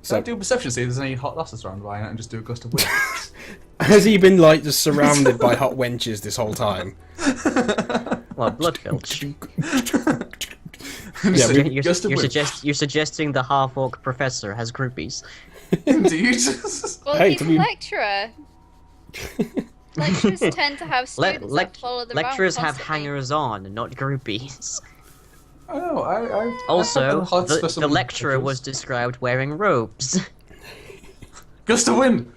So- So, do a perception, see if there's any hot lasses around by and just do a gust of wind. Has he been, like, just surrounded by hot wenches this whole time? Well, blood filch. Yeah, Just we- a gust of wind. You're suggesting the half-orc professor has groupies. Indeed. Well, Hey, he's to a be- lecturer. Lecturers tend to have students that follow them Lecturers around have constantly. hangers-on, not groupies. Oh, I've Also, had hots for the some lecturer pictures. was described wearing robes. Gust of wind.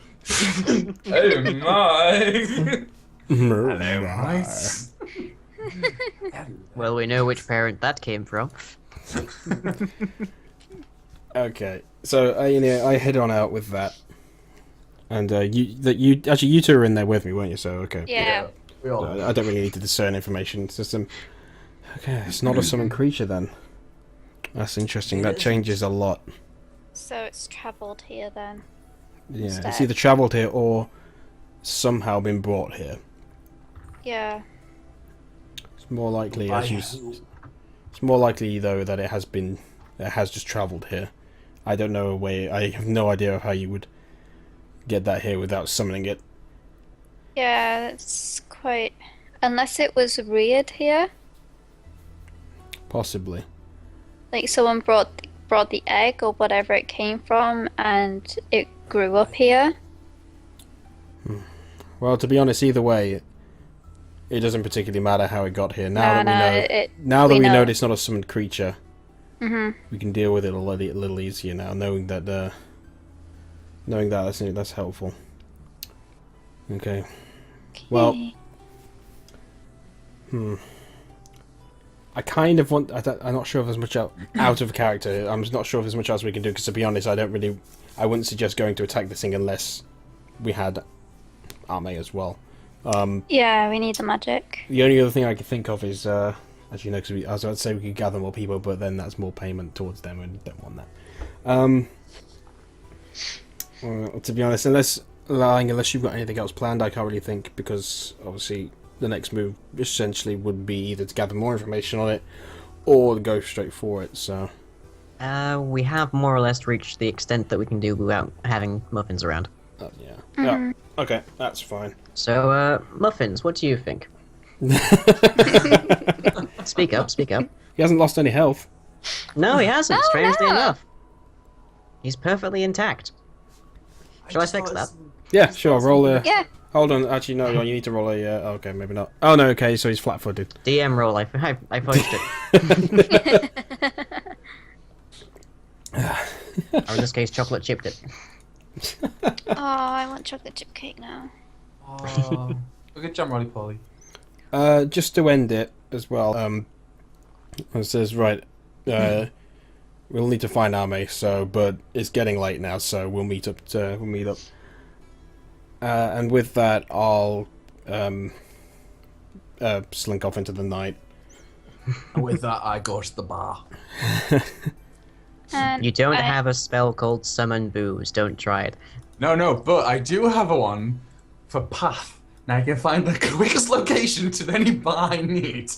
Oh my. Nice. Well, we know which parent that came from. Okay, so I head on out with that, and you two are in there with me, weren't you? So okay. Yeah. We all. I don't really need to discern information. It's just okay, it's not a summoned creature then. That's interesting. That changes a lot. So it's travelled here then. Yeah, it's Instead. either travelled here or somehow been brought here. Yeah. It's more likely, I as you. hope. It's more likely though that it has just travelled here. I don't know a way. I have no idea how you would get that here without summoning it. Yeah, it's quite... Unless it was reared here. Possibly. Like someone brought the egg or whatever it came from and it grew up here. Well, to be honest, either way, it doesn't particularly matter how it got here. Now No, that no, we we know know. it's not a summoned creature, we can deal with it a little easier now, knowing that that's helpful. Okay. Well, I kind of want. I'm not sure if there's much out of character. I'm just not sure if there's much else we can do. Because to be honest, I wouldn't suggest going to attack this thing unless we had army as well. Yeah, we need the magic. The only other thing I can think of is, as you know, because I was about to say we could gather more people, but then that's more payment towards them, and we don't want that. Well, to be honest, unless you've got anything else planned, I can't really think, because obviously the next move essentially would be either to gather more information on it or go straight for it. So We have more or less reached the extent that we can do without having muffins around. yeah, yeah, okay, that's fine. So, muffins, what do you think? Speak up, speak up. He hasn't lost any health. No, he hasn't, Oh, strangely no. enough. He's perfectly intact. Shall I just fix thought that? Yeah, sure. Roll a. Yeah. Hold on. Actually, no. You need to roll a. Okay, maybe not. Oh no. Okay, so he's flat-footed. DM roll, I fudged it. Or in this case, chocolate chipped it. Oh, I want chocolate chip cake now. Oh, look at John Rolly Polly. Just to end it as well. It says right. We'll need to find Ame. So, but it's getting late now, so we'll meet up. And with that, I'll slink off into the night. And with that, I go to the bar. And You don't I- have a spell called Summon Booze, don't try it. No, but I do have a one for path. Now I can find the quickest location to any bar I need.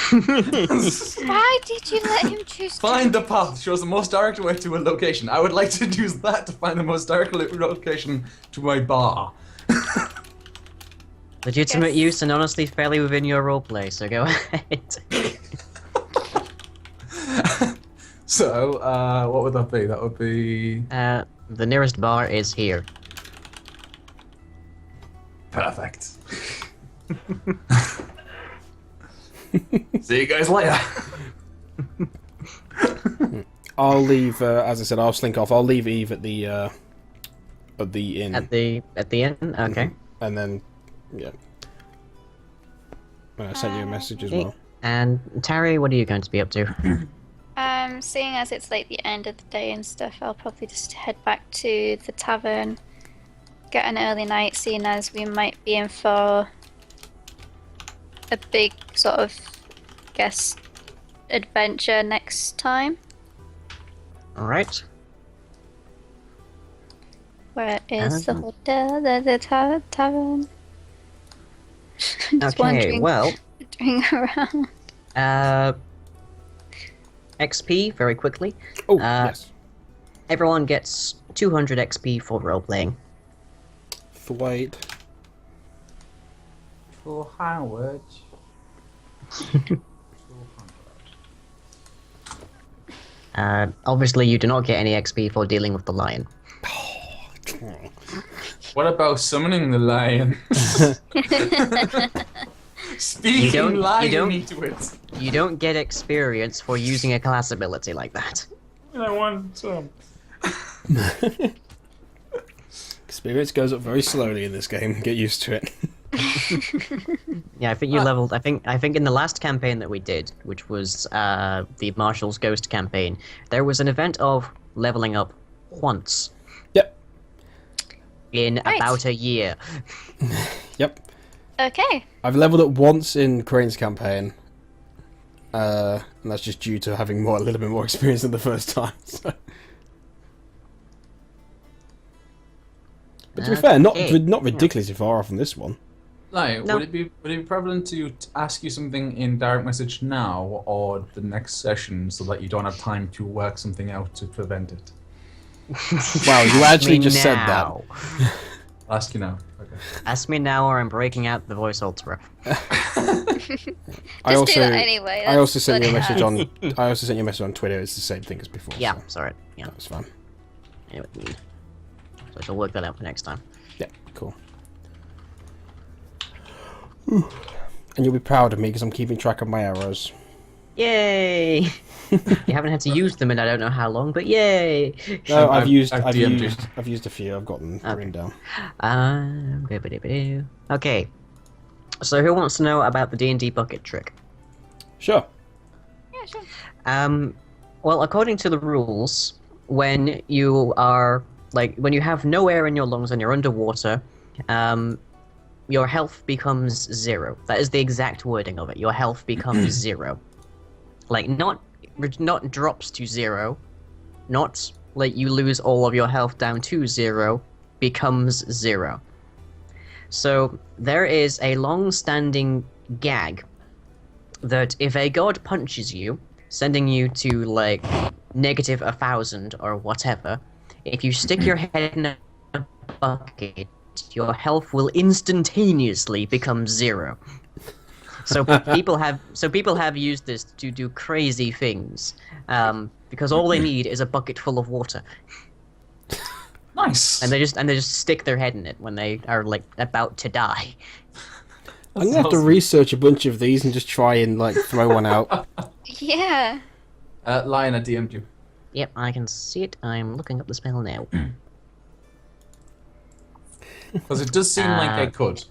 Why did you let him choose? Find the path shows the most direct way to a location. I would like to use that to find the most direct location to a bar. Legitimate Yes. use and honestly fairly within your roleplay, so go ahead. So, what would that be? That would be The nearest bar is here. perfect. See you guys later. I'll leave. As I said, I'll slink off. I'll leave Eve at the inn, At the end? Okay. and then yeah. And I sent you a message as Okay. well. And Tari, what are you going to be up to? Seeing as it's like the end of the day and stuff, I'll probably just head back to the tavern, get an early night, seeing as we might be in for a big sort of, guess, adventure next time. Alright. Where is the hotel? The tavern? Just Okay, wandering, well, wandering around. XP, very quickly. Oh yes. Everyone gets 200 XP for role-playing. Thwaite. For Howard. Obviously, you do not get any XP for dealing with the lion. What about summoning the lion? Speaking lion into it. You don't get experience for using a class ability like that. I want some. Experience goes up very slowly in this game. Get used to it. Yeah, I think you leveled. I think in the last campaign that we did, which was the Marshall's Ghost campaign, there was an event of leveling up once Yep. in Right. about a year. Yep. Okay. I've leveled up once in Crane's campaign, and that's just due to having a little bit more experience than the first time. So. But to be fair, not ridiculously far off from this one. Like, No. would it be prevalent to ask you something in direct message now or the next session so that you don't have time to work something out to prevent it? Wow, you actually Me just said that. now. I'll ask you now. Okay. Ask me now, or I'm breaking out the voice ultra. Just do that anyway. I also sent you a that's message bloody on. I also sent you a message on Twitter. It's the same thing as before. Yeah, So sorry. Yeah, that's fine. anyway. So I shall work that out for next time. Yeah, cool. And you'll be proud of me because I'm keeping track of my arrows. Yay! You haven't had to use them in I don't know how long, but yay! No, I've used DM'd you. a few. I've got them written down. Okay. So who wants to know about the D&D bucket trick? Sure. Yeah, sure. Well, according to the rules, when you are when you have no air in your lungs and you're underwater, your health becomes 0. That is the exact wording of it. Your health becomes 0. Like not drops to 0, not like you lose all of your health down to 0, becomes 0. So there is a long-standing gag that if a god punches you, sending you to like negative 1,000 or whatever, if you stick your head in a bucket, your health will instantaneously become 0. So people have used this to do crazy things, because all they need is a bucket full of water, Nice. and they just stick their head in it when they are like about to die. I'm gonna have to research a bunch of these and just try and throw one out. Yeah. Lion, I DM'd you. Yep, I can see it. I'm looking up the spell now. Because it does seem like I could.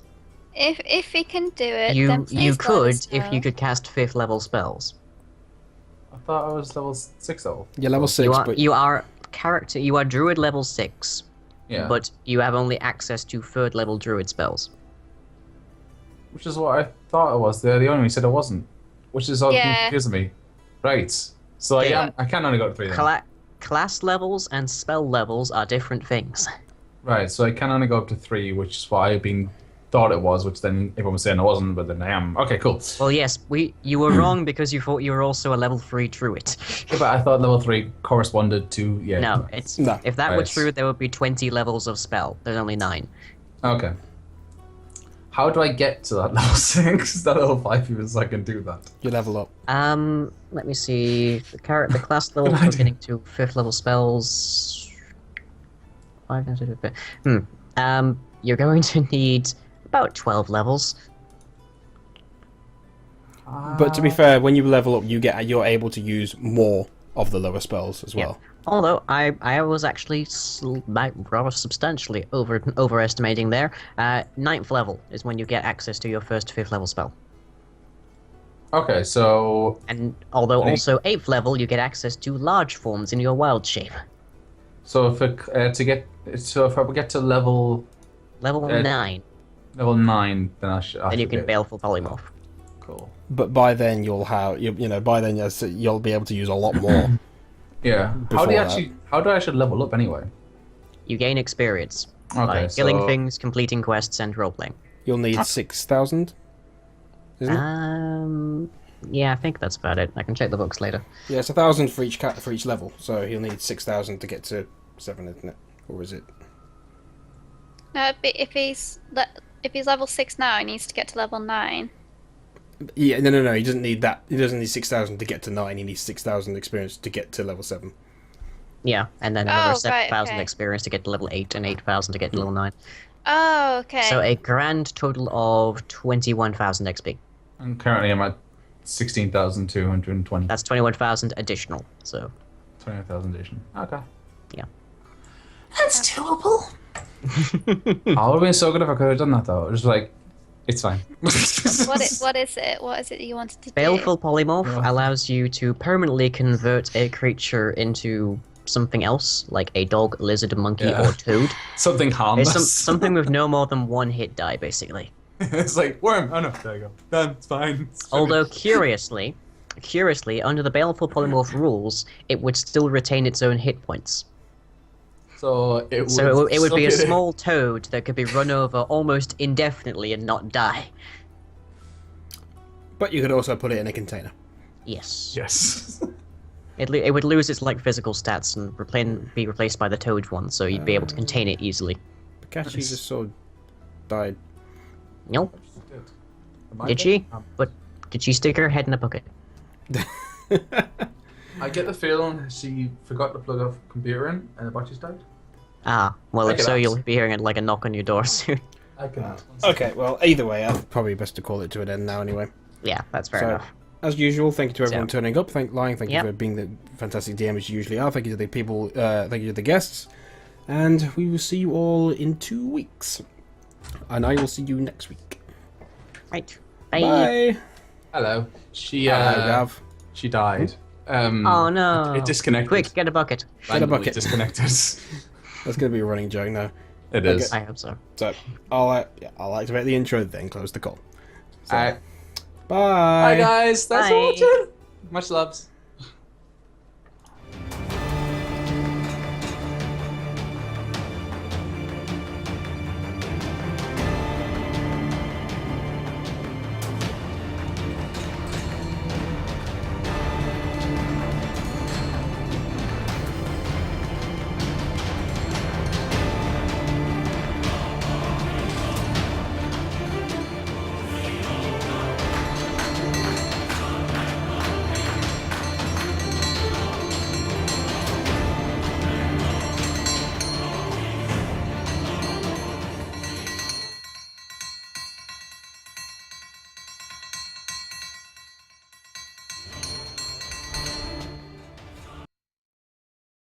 If we can do it, then You please let could us if you know. could cast 5th level spells. I thought I was level 6 level. Yeah, level 6, but You are druid level 6, Yeah. but you have only access to 3rd level druid spells. Which is what I thought it was. They're the only one who said it wasn't. Which is all Yeah. confusing me. Right. So Yeah. I can only go to 3 then. Class levels and spell levels are different things. Right, so I can only go up to 3, which is what I've been thought it was, which then everyone was saying I wasn't, but then I am. Okay, cool. Well, yes, you were wrong because you thought you were also a level 3 druid. Yeah, but I thought level 3 corresponded to No, No. if that were Right. true, there would be 20 levels of spell. There's only 9. Okay. How do I get to that level 6? That level 5 even so I can do that. You level up. Let me see. The class level Good for idea. getting to 5th level spells. You're going to need about 12 levels. But to be fair, when you level up, you're able to use more of the lower spells as well. Although I was actually rather substantially overestimating there. 9th level is when you get access to your first 5th level spell. Okay, so And although also 8th level, you get access to large forms in your wild shape. so if if I get to level Level 9, 9, then I then you should can be baleful polymorph. cool. But by then by then you'll be able to use a lot more. Yeah. Before that. How do I actually level up anyway? You gain experience Okay, by killing so- things, completing quests, and roleplaying. You'll need 6,000. Isn't it? Yeah, I think that's about it. I can check the books later. Yeah, it's 1,000 for each level. So he'll need 6,000 to get to 7, isn't it? Or is it? No, but if he's level 6 now, he needs to get to level 9. Yeah, no. He doesn't need that. He doesn't need 6,000 to get to 9. He needs 6,000 experience to get to level 7. Yeah, and then another Oh, 7,000 okay. experience to get to level 8 and 8,000 to get to level 9. Oh, okay. So a grand total of 21,000 XP. And currently I'm at 16,220. That's 21,000 additional, so... 20,000 edition. Okay. Yeah. That's doable. I would have been so good if I could have done that though. Just like, it's fine. What is it? What is it you wanted to do? Baleful polymorph Yeah. allows you to permanently convert a creature into something else, like a dog, lizard, monkey, Yeah. or toad. Something harmless. It's something with no more than one hit die, basically. It's like, worm. Oh no, there you go. Done. It's fine. Although, curiously, under the Baleful polymorph rules, it would still retain its own hit points. So it would suck be a it in. small toad that could be run over almost indefinitely and not die. But you could also put it in a container. Yes. Yes. It would lose its physical stats and be replaced by the toad one, so you'd be able to contain it easily. Pikachu just sort of died. Nope. Am I Did dead? she? But did she stick her head in a bucket? I get the feeling she forgot to plug her computer in and the batteries died. Ah, well, I if can so, ask. you'll be hearing like a knock on your door soon. I can. Okay, well, either way, probably best to call it to an end now anyway. Yeah, that's fair So, enough. as usual, thank you to everyone So- turning up. Thank you Yep. for being the fantastic DM as you usually are. Thank you to the people, thank you to the guests. And we will see you all in 2 weeks. And I will see you next week. Right. Bye. Bye. Hello. She Hello, Gav. she died. Oh no. It disconnected. Quick, get a bucket. Randomly bucket. Disconnected. That's going to be a running joke now. It is. I hope so. So, I'll activate the intro, then close the call. So, Alright. bye. Bye guys. Thanks for Bye. watching. Much loves.